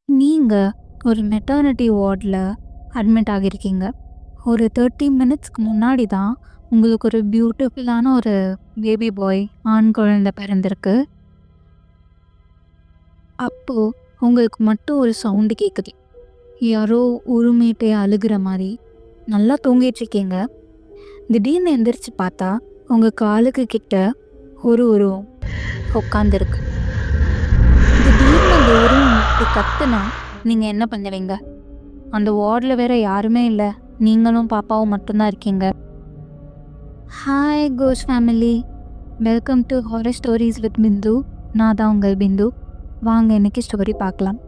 நீங்க ஒரு மெட்டர்னிட்டி வார்டில் அட்மிட் ஆகியிருக்கீங்க. ஒரு 30 மினிட்ஸ்க்கு முன்னாடி தான் உங்களுக்கு ஒரு பியூட்டிஃபுல்லான ஒரு பேபி பாய், ஆண் குழந்தை பிறந்திருக்கு. அப்போ உங்களுக்கு மட்டும் ஒரு சவுண்டு கேட்குது. யாரோ உருமிட்டே அழுகிற மாதிரி. நல்லா தூங்கிட்டு இருக்கீங்க. திடீர்னு எந்திரிச்சு பார்த்தா உங்க காலுக்கு கிட்ட ஒரு உருவம் உட்காந்துருக்கு. திடீர்னு அந்த உருவம் இப்படி கத்துனா நீங்க என்ன பண்ணுவீங்க? அந்த வார்டில் வேற யாருமே இல்லை, நீங்களும் பாப்பாவும் மட்டும்தான் இருக்கீங்க. Hi Ghosh family, welcome to horror stories with Bindu. நான் தான் உங்கள் பிந்து. வாங்க இன்னைக்கு ஸ்டோரி பார்க்கலாம்.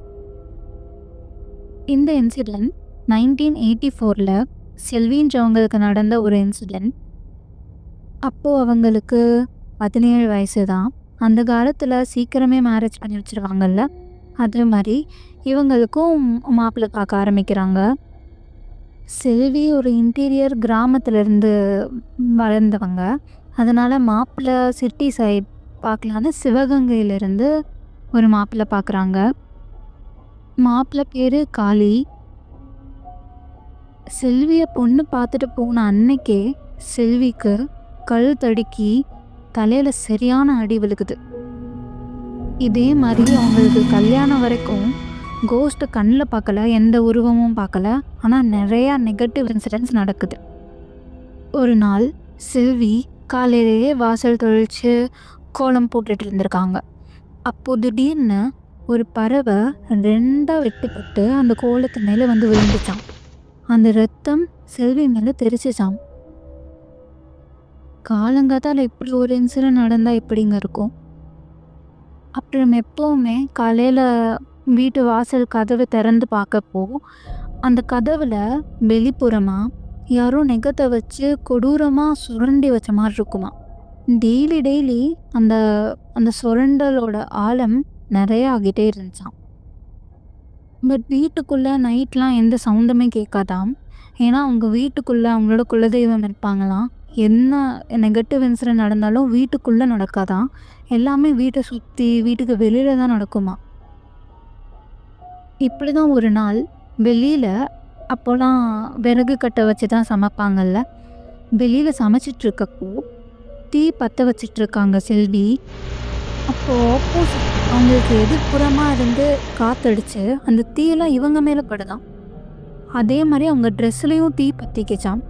இந்த இன்சிடெண்ட் 1984 செல்வின்றவங்களுக்கு நடந்த ஒரு இன்சிடெண்ட். அப்போது அவங்களுக்கு 17 வயசு தான். அந்த காலத்தில் சீக்கிரமே மேரேஜ் பண்ணி வச்சுருவாங்கல்ல, அதே மாதிரி இவங்களுக்கும் மாப்பிள்ளை பார்க்க ஆரம்பிக்கிறாங்க. செல்வி ஒரு இன்டீரியர் கிராமத்துலேருந்து வளர்ந்தவங்க. அதனால் மாப்பிள்ளை சிட்டி சைட் பார்க்கலான்னு சிவகங்கையிலேருந்து ஒரு மாப்பிள்ளை பார்க்குறாங்க. மாப்பிள்ளை பேர் காளி. செல்வியை பொண்ணு பார்த்துட்டு போன அன்னைக்கே செல்விக்கு கல் தடுக்கி தலையில் சரியான அடி விழுகுது. இதே மாதிரி அவங்களுக்கு கல்யாணம் வரைக்கும் கோஸ்ட்டு கண்ணில் பார்க்கல, எந்த உருவமும் பார்க்கல. ஆனால் நிறையா நெகட்டிவ் இன்சிடென்ட்ஸ் நடக்குது. ஒரு நாள் செல்வி காலையிலேயே வாசல் தொழிச்சு கோலம் போட்டுட்டு இருந்திருக்காங்க. அப்போது திடீர்னு ஒரு பறவை 2 வெட்டுப்பட்டு அந்த கோலத்து மேலே வந்து விழுந்துச்சான். அந்த ரத்தம் செல்வி மேலே தெரிச்சிச்சான். காலங்காத்தால் இப்படி ஒரு இன்சிடென்ட் நடந்தால் எப்படிங்க இருக்கும்? அப்புறம் எப்போவுமே காலையில் வீட்டு வாசல் கதவை திறந்து பார்க்கப்போ அந்த கதவில் வெளிப்புறமாக யாரோ நெகத்தை வச்சு கொடூரமாக சுரண்டி வச்ச மாதிரி இருக்குமா. டெய்லி அந்த அந்த சுரண்டலோட ஆழம் நிறைய ஆகிட்டே இருந்துச்சான். பட் வீட்டுக்குள்ளே நைட்லாம் எந்த சவுண்டுமே கேட்காதாம். ஏன்னா அவங்க வீட்டுக்குள்ளே அவங்களோட குலதெய்வம் இருப்பாங்களாம். என்ன நெகட்டிவ் இன்சிடென்ட் நடந்தாலும் வீட்டுக்குள்ளே நடக்காதான், எல்லாமே வீட்டை சுற்றி வீட்டுக்கு வெளியில் தான் நடக்குமா. இப்படி தான் ஒரு நாள் வெளியில், அப்போலாம் விறகு கட்டை வச்சு தான் சமைப்பாங்கல்ல, வெளியில் சமைச்சிட்ருக்கப்போ தீ பற்ற வச்சிட்ருக்காங்க செல்வி. அப்போது ஆப்போசிட் அவங்களுக்கு எதிர்ப்புறமாக இருந்து காற்றடிச்சு அந்த தீயெல்லாம் இவங்க மேலே படுதான். அதே மாதிரி அவங்க ட்ரெஸ்லேயும் தீ பற்றிக்கிச்சான்.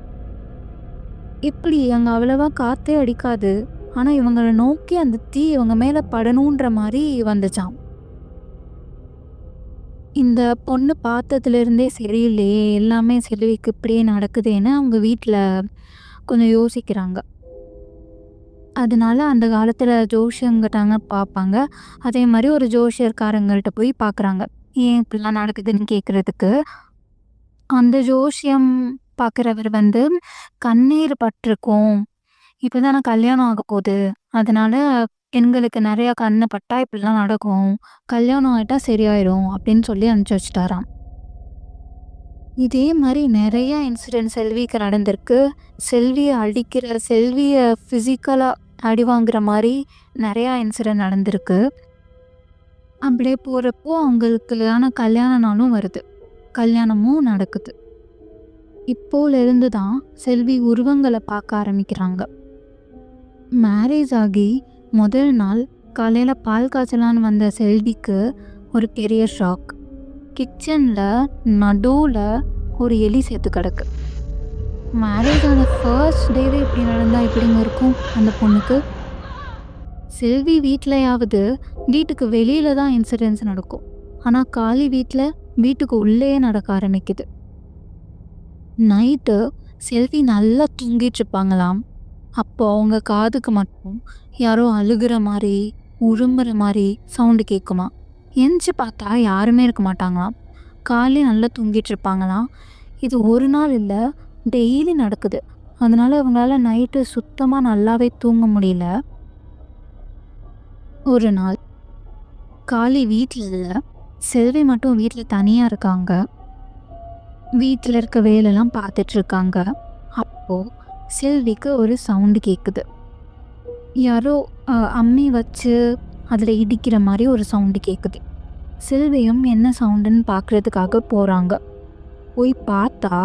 இப்படி அங்கே அவ்வளவா காற்றே அடிக்காது, ஆனால் இவங்களை நோக்கி அந்த தீ இவங்க மேலே படணுன்ற மாதிரி வந்துச்சான். இந்த பொண்ணு பார்த்ததுலேருந்தே சரியில்லையே, எல்லாமே செல்விக்கு இப்படியே நடக்குதுன்னு அவங்க வீட்டில் கொஞ்சம் யோசிக்கிறாங்க. அதனால அந்த காலத்தில் ஜோசியங்கிட்டாங்க பார்ப்பாங்க. அதே மாதிரி ஒரு ஜோசியர்காரங்கள்ட்ட போய் பார்க்குறாங்க, ஏன் இப்படிலாம் நடக்குதுன்னு கேட்குறதுக்கு. அந்த ஜோசியம் பார்க்குறவர் வந்து, கண்ணீர் பட்டிருக்கும், இப்போ தானே கல்யாணம் ஆக போகுது, அதனால பெண்களுக்கு நிறையா கண்ணு பட்டா இப்படிலாம் நடக்கும், கல்யாணம் ஆகிட்டா சரியாயிடும் அப்படின்னு சொல்லி அனுப்பிச்சி வச்சுட்டாராம். இதே மாதிரி நிறையா இன்சிடென்ட் செல்விக்கு நடந்திருக்கு. செல்வியை அடிக்கிற, செல்வியை ஃபிசிக்கலாக அடி வாங்குற மாதிரி நிறையா இன்சிடென்ட் நடந்திருக்கு. அப்படியே போகிறப்போ அவங்களுக்கான கல்யாண நாளும் வருது, கல்யாணமும் நடக்குது. இப்போலேருந்து தான் செல்வி உருவங்களை பார்க்க ஆரம்பிக்கிறாங்க. மேரேஜ் ஆகி முதல் நாள் காலையில் பால் காய்ச்சலான்னு வந்த செல்விக்கு ஒரு பெரிய ஷாக். கிச்சனில் நடுவில் ஒரு எலி சேர்த்து கிடக்கு. மேரேஜ் ஆன ஃபர்ஸ்ட் டேவே இப்படி நடந்தால் எப்படிங்க இருக்கும் அந்த பொண்ணுக்கு? செல்வி வீட்டிலையாவது வீட்டுக்கு வெளியில் தான் இன்சிடென்ட்ஸ் நடக்கும், ஆனால் காளி வீட்டுக்கு உள்ளேயே நடக்க ஆரம்பிக்குது. நைட்டு செல்வி நல்லா தூங்கிட்டு இருப்பாங்களாம். அப்போ அவங்க காதுக்கு மட்டும் யாரோ அழுகிற மாதிரி, உருமுற மாதிரி சவுண்டு கேட்குமா. எந்திச்சு பார்த்தா யாருமே இருக்க மாட்டாங்களாம். காலையில் நல்லா தூங்கிட்டு இருப்பாங்களாம். இது ஒரு நாள் இல்லை, டெய்லி நடக்குது. அதனால அவங்களால நைட்டு சுத்தமாக நல்லாவே தூங்க முடியல. ஒரு நாள் காளி வீட்டில் இல்லை, செல்வி மட்டும் வீட்டில் தனியாக இருக்காங்க. வீட்டில் இருக்க வேலைலாம் பார்த்துட்ருக்காங்க. அப்போது செல்விக்கு ஒரு சவுண்டு கேட்குது. யாரோ அம்மி வச்சு அதில் இடிக்கிற மாதிரி ஒரு சவுண்டு கேட்குது. செல்வியும் என்ன சவுண்டுன்னு பார்க்குறதுக்காக போகிறாங்க. போய் பார்த்தா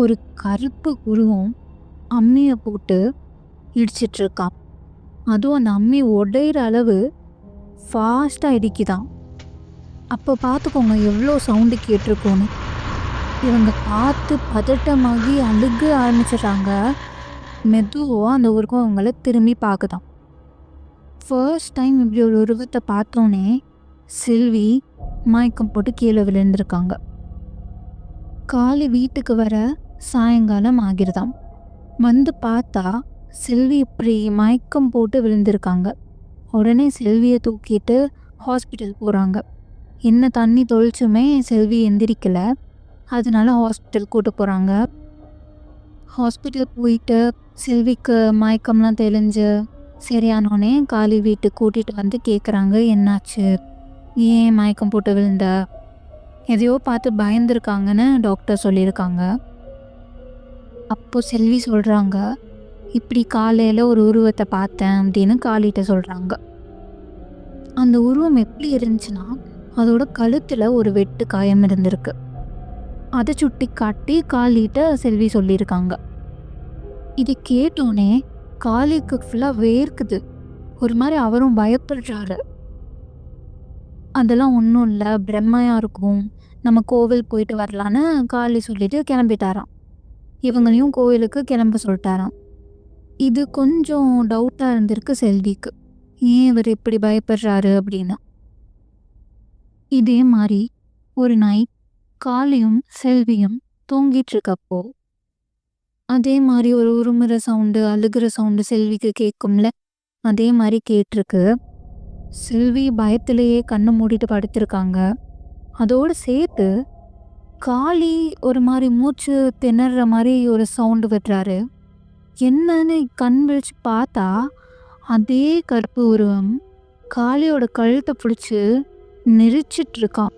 ஒரு கருப்பு உருவம் அம்மியை போட்டு இடிச்சிட்ருக்கான். அதுவும் அந்த அம்மி உடையிற அளவு ஃபாஸ்ட்டாக இடிக்குதான். அப்போ பார்த்துக்கோங்க எவ்வளோ சவுண்டு கேட்டிருக்கோன்னு. இவங்க பார்த்து பதட்டமாகி அழுக ஆரம்பிச்சிடுறாங்க. மெதுவாக அந்த உருவம் அவங்கள திரும்பி பார்க்குதான். ஃபர்ஸ்ட் டைம் இப்படி ஒரு உருவத்தை பார்த்தோன்னே செல்வி மயக்கம் போட்டு கீழே விழுந்திருக்காங்க. காலி வீட்டுக்கு வர சாயங்காலம் ஆகிருதாம். வந்து பார்த்தா செல்வி இப்படி மயக்கம் போட்டு விழுந்திருக்காங்க. உடனே செல்வியை தூக்கிட்டு ஹாஸ்பிட்டல் போகிறாங்க. என்ன தண்ணி தொளிச்சுமே செல்வி எந்திரிக்கலை. அதனால ஹாஸ்பிட்டல் கூட்டு போகிறாங்க. ஹாஸ்பிட்டல் போயிட்டு செல்விக்கு மயக்கம்லாம் தெளிஞ்சு சரியானோடனே காலி வீட்டுக்கு கூட்டிகிட்டு வந்து கேட்குறாங்க, என்னாச்சு, ஏன் மயக்கம் போட்டு விழுந்த, எதையோ பார்த்து பயந்துருக்காங்கன்னு டாக்டர் சொல்லியிருக்காங்க. அப்போ செல்வி சொல்கிறாங்க, இப்படி காலையில் ஒரு உருவத்தை பார்த்தேன் அப்படின்னு காலிட்ட சொல்கிறாங்க. அந்த உருவம் எப்படி இருந்துச்சுன்னா அதோட கழுத்தில் ஒரு வெட்டு காயம் இருந்திருக்கு. அதை சுட்டி காட்டி காலிட்ட செல்வி சொல்லியிருக்காங்க. இது கேட்டோன்னே காலிக்கு ஃபுல்லாக வேர்க்குது. ஒரு மாதிரி அவரும் பயப்படுறாரு. அதெல்லாம் ஒன்றும் இல்லை, பிரம்மையாக இருக்கும், நம்ம கோவில் போயிட்டு வரலான்னு காலி சொல்லிட்டு கிளம்பிட்டாராம். இவங்களையும் கோவிலுக்கு கிளம்ப சொல்லிட்டாராம். இது கொஞ்சம் டவுட்டாக இருந்திருக்கு செல்விக்கு, ஏன் இவர் இப்படி பயப்படுறாரு அப்படின்னு. இதே மாதிரி ஒரு நைட் காலியும் செல்வியும் தூங்கிட்டு இருக்கப்போ அதே மாதிரி ஒரு உருமுறை சவுண்டு, அழுகிற சவுண்டு செல்விக்கு கேட்கும்ல, அதே மாதிரி கேட்டிருக்கு. செல்வி பயத்திலேயே கண்ணை மூடிட்டு படுத்திருக்காங்க. அதோடு சேர்த்து காளி ஒரு மாதிரி மூச்சு திணற மாதிரி ஒரு சவுண்டு விடுறாரு. என்னன்னு கண் விழிச்சு பார்த்தா அதே கருப்பு உருவம் காளியோட கழுத்தை பிடிச்சி நெரிச்சிட்டு இருக்கான்.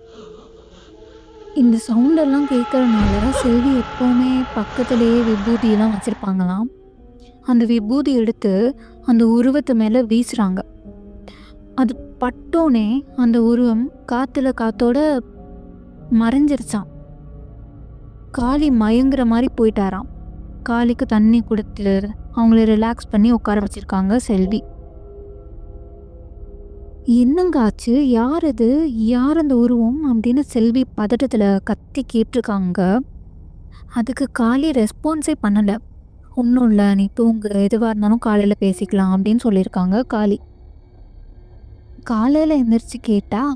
இந்த சவுண்டெல்லாம் கேட்கறதுனால செல்வி எப்போவுமே பக்கத்துலேயே விபூதியெல்லாம் வச்சுருப்பாங்களாம். அந்த விபூதி எடுத்து அந்த உருவத்து மேலே வீசுகிறாங்க. அது பட்டோனே அந்த உருவம் காத்தோட மறைஞ்சிருச்சான். காளி மயங்குற மாதிரி போயிட்டாராம். காளிக்கு தண்ணி கொடுத்து அவங்கள ரிலாக்ஸ் பண்ணி உட்கார வச்சுருக்காங்க செல்வி. என்னங்க ஆச்சு, யார் இது, யார் அந்த உருவம் அப்படின்னு செல்வி பதட்டத்தில் கத்தி கேட்டிருக்காங்க. அதுக்கு காளி ரெஸ்பான்ஸே பண்ணலை. ஒன்றும் இல்லை, நீ தூங்கு, எதுவாக இருந்தாலும் காலையில் பேசிக்கலாம் அப்படின்னு சொல்லியிருக்காங்க காளி. காலையில் எந்திரிச்சு கேட்டால்,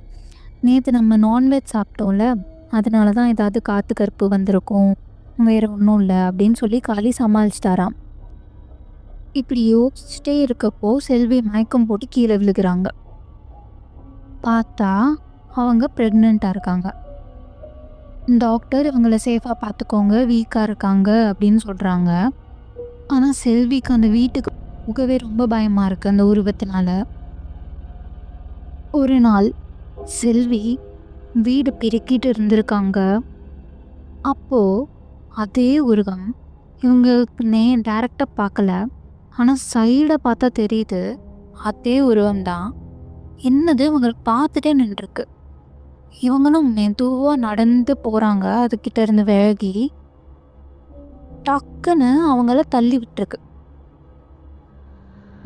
நேற்று நம்ம நான்வெஜ் சாப்பிட்டோம்ல, அதனால தான் ஏதாவது காற்று கருப்பு வந்திருக்கும், வேறு ஒன்றும் இல்லை அப்படின்னு சொல்லி காளி சமாளிச்சிட்டாராம். இப்படி யோசிச்சுட்டே இருக்கப்போ செல்வி மயக்கம் போட்டு கீழே விழுகிறாங்க. பார்த்தா அவங்க ப்ரெக்னெண்ட்டாக இருக்காங்க. டாக்டர் இவங்களை சேஃபாக பார்த்துக்கோங்க, வீக்காக இருக்காங்க அப்படின்னு சொல்கிறாங்க. ஆனால் செல்விக்கு அந்த வீட்டுக்கு போகவே ரொம்ப பயமாக இருக்குது அந்த உருவத்தினால. ஒரு நாள் செல்வி வீடு பெருக்கிட்டு இருந்திருக்காங்க. அப்போது அதே உருவம் இவங்களுக்கு டைரெக்டாக பார்க்கல, ஆனால் சைடை பார்த்தா தெரியுது அதே உருவம்தான். என்னது இவங்களுக்கு பார்த்துட்டே நின்றுருக்கு. இவங்களும் மெதுவாக நடந்து போகிறாங்க. அதுக்கிட்ட இருந்து விலகி டக்குன்னு அவங்கள தள்ளி விட்டுருக்கு.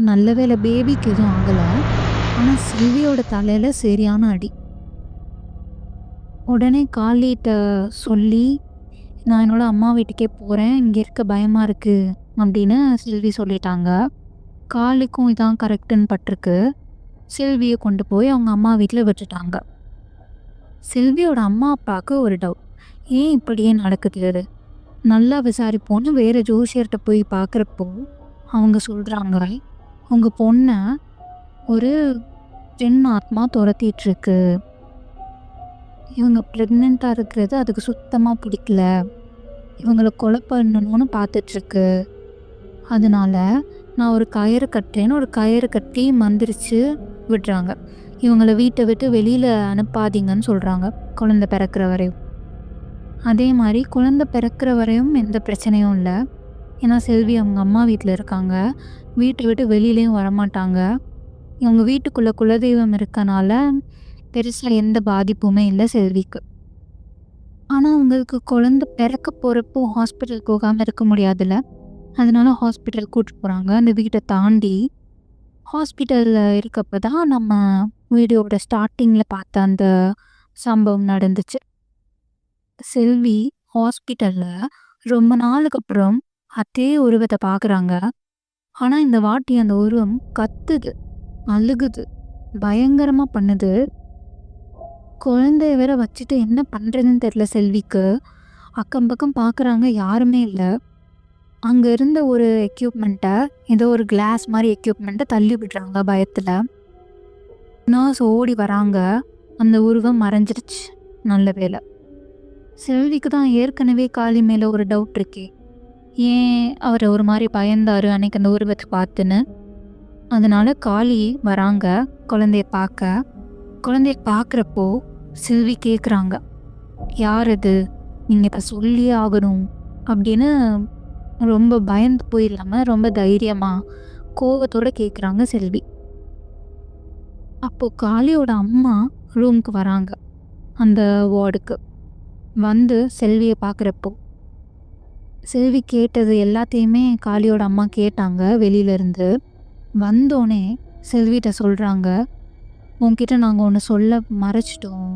நல்ல வேளை பேபிக்கு எதுவும் ஆகலை. ஆனால் செல்வியோட தலையில் சரியான அடி. உடனே காளிகிட்ட சொல்லி, நான் என்னோட அம்மா வீட்டுக்கே போகிறேன், இங்கே இருக்க பயமாக இருக்குது அப்படின்னு செல்வி சொல்லிட்டாங்க. காளிக்கும் இதான் கரெக்டுன்னு பட்டிருக்கு. செல்வியை கொண்டு போய் அவங்க அம்மா வீட்டில் விட்டுட்டாங்க. செல்வியோட அம்மா அப்பாவுக்கு ஒரு டவுட், ஏன் இப்படியே நடக்குது, நல்லா விசாரிப்போன்னு வேறு ஜோசியர்கிட்ட போய் பார்க்குறப்போ அவங்க சொல்கிறாங்க, உங்கள் பொண்ணை ஒரு பெண் ஆத்மா துரத்திட்டுருக்கு, இவங்க ப்ரெக்னெண்ட்டாக இருக்கிறது அதுக்கு சுத்தமாக பிடிக்கல, இவங்களை கொலை பண்ணணும்னு பார்த்துட்ருக்கு, அதனால நான் ஒரு கயிறு கட்டுறேன்னு ஒரு கயிறு கட்டி மந்திரிச்சு விடுறாங்க. இவங்களை வீட்டை விட்டு வெளியில் அனுப்பாதீங்கன்னு சொல்கிறாங்க குழந்தை பிறக்கிற வரையும். அதே மாதிரி குழந்தை பிறக்கிற வரையும் எந்த பிரச்சனையும் இல்லை. ஏன்னா செல்வி அவங்க அம்மா வீட்டில் இருக்காங்க, வீட்டை விட்டு வெளியிலையும் வரமாட்டாங்க. இவங்க வீட்டுக்குள்ளே குலதெய்வம் இருக்கனால பெருசாக எந்த பாதிப்புமே இல்லை செல்விக்கு. ஆனால் அவங்களுக்கு குழந்தை பிறக்க போகிறப்போ ஹாஸ்பிட்டல் போகாமல் இருக்க முடியாதுல்ல. அதனால ஹாஸ்பிட்டல் கூட்டிட்டு போகிறாங்க. அந்த வீட்டை தாண்டி ஹாஸ்பிட்டலில் இருக்கப்போ தான் நம்ம வீடியோவோட ஸ்டார்டிங்கில் பார்த்த அந்த சம்பவம் நடந்துச்சு. செல்வி ஹாஸ்பிட்டலில் ரொம்ப நாளுக்கு அப்புறம் அதே உருவத்தை பார்க்குறாங்க. ஆனால் இந்த வாட்டி அந்த உருவம் கத்துது, அழுகுது, பயங்கரமாக பண்ணுது. குழந்தைய வேற வச்சுட்டு என்ன பண்ணுறதுன்னு தெரில செல்விக்கு. அக்கம் பக்கம் பார்க்குறாங்க, யாருமே இல்லை. அங்கே இருந்த ஒரு எக்யூப்மெண்ட்டை, ஏதோ ஒரு கிளாஸ் மாதிரி எக்யூப்மெண்ட்டை தள்ளி விடுறாங்க பயத்தில். நர்ஸ் ஓடி வராங்க. அந்த உருவம் மறைஞ்சிருச்சு. நல்ல வேலை. செல்விக்கு தான் ஏற்கனவே காளி மேலே ஒரு டவுட் இருக்கே, ஏன் அவர் ஒரு மாதிரி பயந்தார் அன்னைக்கு அந்த உருவத்தை பார்த்துன்னு. அதனால காளி வராங்க குழந்தைய பார்க்க. குழந்தைய பார்க்குறப்போ செல்வி கேட்குறாங்க, யார் அது, நீங்கள் இப்போ சொல்லியே ஆகணும் அப்படின்னு. ரொம்ப பயந்து போயிடலாமல் ரொம்ப தைரியமாக கோவத்தோடு கேட்குறாங்க செல்வி. அப்போது காளியோட அம்மா ரூமுக்கு வராங்க, அந்த வார்டுக்கு வந்து செல்வியை பார்க்குறப்போ. செல்வி கேட்டது எல்லாத்தையுமே காளியோட அம்மா கேட்டாங்க வெளியிலேருந்து. வந்தோடனே செல்விகிட்ட சொல்கிறாங்க, உன்கிட்ட நாங்கள் ஒன்று சொல்ல மறைச்சிட்டோம்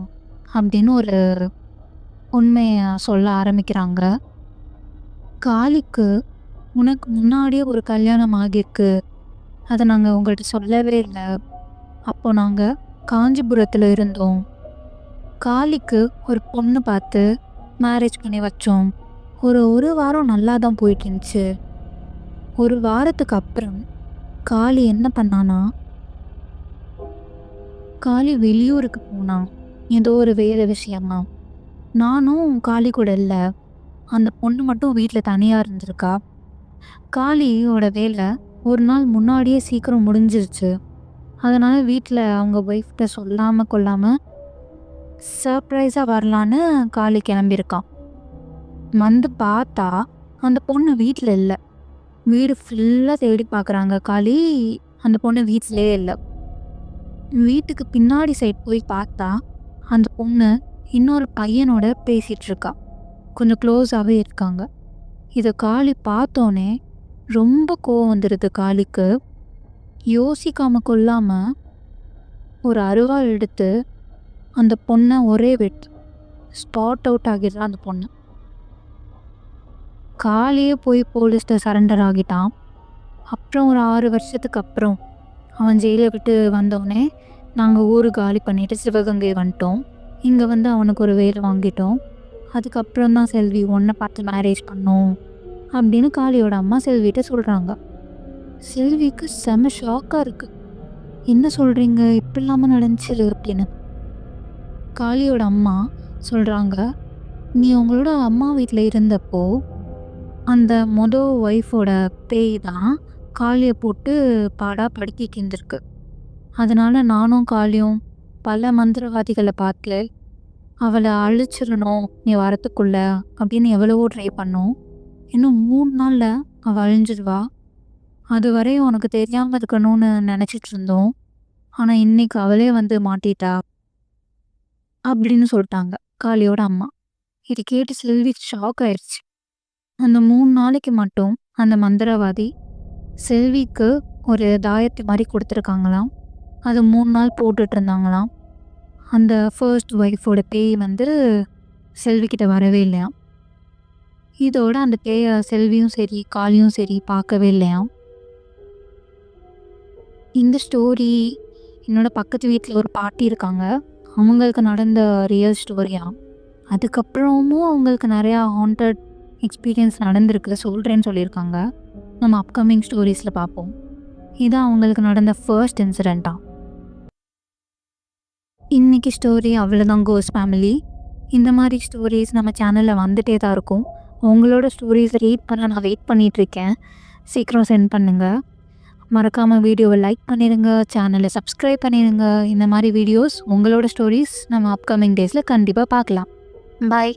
அப்படின்னு ஒரு உண்மையை சொல்ல ஆரம்பிக்கிறாங்க. காளிக்கு உனக்கு முன்னாடியே ஒரு கல்யாணம் ஆகியிருக்கு, அதை நாங்கள் உங்கள்கிட்ட சொல்லவே இல்லை. அப்போ நாங்கள் காஞ்சிபுரத்தில் இருந்தோம். காளிக்கு ஒரு பொண்ணு பார்த்து மேரேஜ் பண்ணி வச்சோம். ஒரு வாரம் நல்லா தான் போயிட்டு இருந்துச்சு. ஒரு வாரத்துக்கு அப்புறம் காளி என்ன பண்ணானா, காளி வெளியூருக்கு போனான், ஏதோ ஒரு வேறு விஷயமா. நானும் காளி கூட இல்லை, அந்த பொண்ணு மட்டும் வீட்டில் தனியாக இருந்திருக்கா. காளியோட வேலை ஒரு நாள் முன்னாடியே சீக்கிரம் முடிஞ்சிருச்சு. அதனால் வீட்டில் அவங்க ஒய்ஃப்கிட்ட சொல்லாமல் கொள்ளாமல் சர்ப்ரைஸாக வரலான்னு காளி கிளம்பியிருக்கான். வந்து பார்த்தா அந்த பொண்ணு வீட்டில் இல்லை. வீடு ஃபுல்லாக தேடி பார்க்குறாங்க காளி, அந்த பொண்ணு வீட்டிலே இல்லை. வீட்டுக்கு பின்னாடி சைட் போய் பார்த்தா அந்த பொண்ணு இன்னொரு பையனோட பேசிகிட்டு இருக்கா, கொஞ்சம் க்ளோஸாகவே இருக்காங்க. இதை காளி பார்த்தோன்னே ரொம்ப கோவம் வந்துடுது காளிக்கு. யோசிக்காமல் கொள்ளாமல் ஒரு அருவாள் எடுத்து அந்த பொண்ணை ஒரே வெட்டு ஸ்பாட் அவுட் ஆகிடுறா அந்த பொண்ணு. காளியே போய் போலீஸ்கிட்ட சரண்டர் ஆகிட்டான். அப்புறம் ஒரு 6 வருஷத்துக்கு அப்புறம் அவன் ஜெயிலை விட்டு வந்தோடனே நாங்கள் ஊர் காலி பண்ணிவிட்டு சிவகங்கை வந்துட்டோம். இங்கே வந்து அவனுக்கு ஒரு வேலை வாங்கிட்டோம். அதுக்கப்புறம் தான் செல்வி ஒன்றை பார்த்து மேரேஜ் பண்ணோம் அப்படின்னு காளியோட அம்மா செல்விகிட்ட சொல்கிறாங்க. செல்விக்கு செம ஷாக்காக இருக்குது. என்ன சொல்கிறீங்க, இப்படி இல்லாமல் நடந்துச்சு அப்படின்னு. காளியோட அம்மா சொல்கிறாங்க, நீ உங்களோட அம்மா வீட்டில் இருந்தப்போ அந்த ஒய்ஃபோட பேய் தான் காளியை போட்டு பாடாக படுத்திட்டு இருந்திருக்கு. அதனால் நானும் காளியும் பல மந்திரவாதிகளை பார்த்து அவளை அழிச்சிடணும் நீ வரத்துக்குள்ள அப்படின்னு எவ்வளவோ ட்ரை பண்ணோம். இன்னும் 3 நாளில் அவள் அழிஞ்சிடுவா, அது வரையும் உனக்கு தெரியாமல் இருக்கணும்னு நினச்சிட்டு இருந்தோம். ஆனால் இன்னைக்கு அவளே வந்து மாட்டிட்டா அப்படின்னு சொல்லிட்டாங்க காளியோட அம்மா. இது கேட்டு செல்வி ஷாக் ஆயிடுச்சு. அந்த 3 நாளைக்கு மட்டும் அந்த மந்திரவாதி செல்விக்கு ஒரு தாயத்து மாதிரி கொடுத்துருக்காங்களாம். அது 3 நாள் போட்டுட்டு இருந்தாங்களாம். அந்த ஃபர்ஸ்ட் ஒய்ஃபோட பேய் வந்து செல்விக்கிட்ட வரவே இல்லையாம். இதோட அந்த பேயை செல்வியும் சரி காளியும் சரி பார்க்கவே இல்லையாம். இந்த ஸ்டோரி என்னோட பக்கத்து வீட்டில் ஒரு பாட்டி இருக்காங்க, அவங்களுக்கு நடந்த ரியல் ஸ்டோரியாம். அதுக்கப்புறமும் அவங்களுக்கு நிறையா ஹாண்டட் எக்ஸ்பீரியன்ஸ் நடந்திருக்கு, சொல்கிறேன்னு சொல்லியிருக்காங்க. நம்ம அப்கமிங் ஸ்டோரிஸில் பார்ப்போம். இதுதான் அவங்களுக்கு நடந்த ஃபர்ஸ்ட் இன்சிடெண்ட்டாக. இன்றைக்கி ஸ்டோரி அவ்வளோதான் கோஸ் ஃபேமிலி. இந்த மாதிரி ஸ்டோரிஸ் நம்ம சேனலில் வந்துகிட்டே தான் இருக்கும். உங்களோட ஸ்டோரிஸ் ரீட் பண்ண நான் வெயிட் பண்ணிகிட்ருக்கேன். சீக்கிரம் சென்ட் பண்ணுங்கள். மறக்காமல் வீடியோவை லைக் பண்ணிடுங்க, சேனலை சப்ஸ்கிரைப் பண்ணிடுங்க. இந்த மாதிரி வீடியோஸ் உங்களோட ஸ்டோரிஸ் நம்ம அப்கமிங் டேஸில் கண்டிப்பாக பார்க்கலாம். பாய்.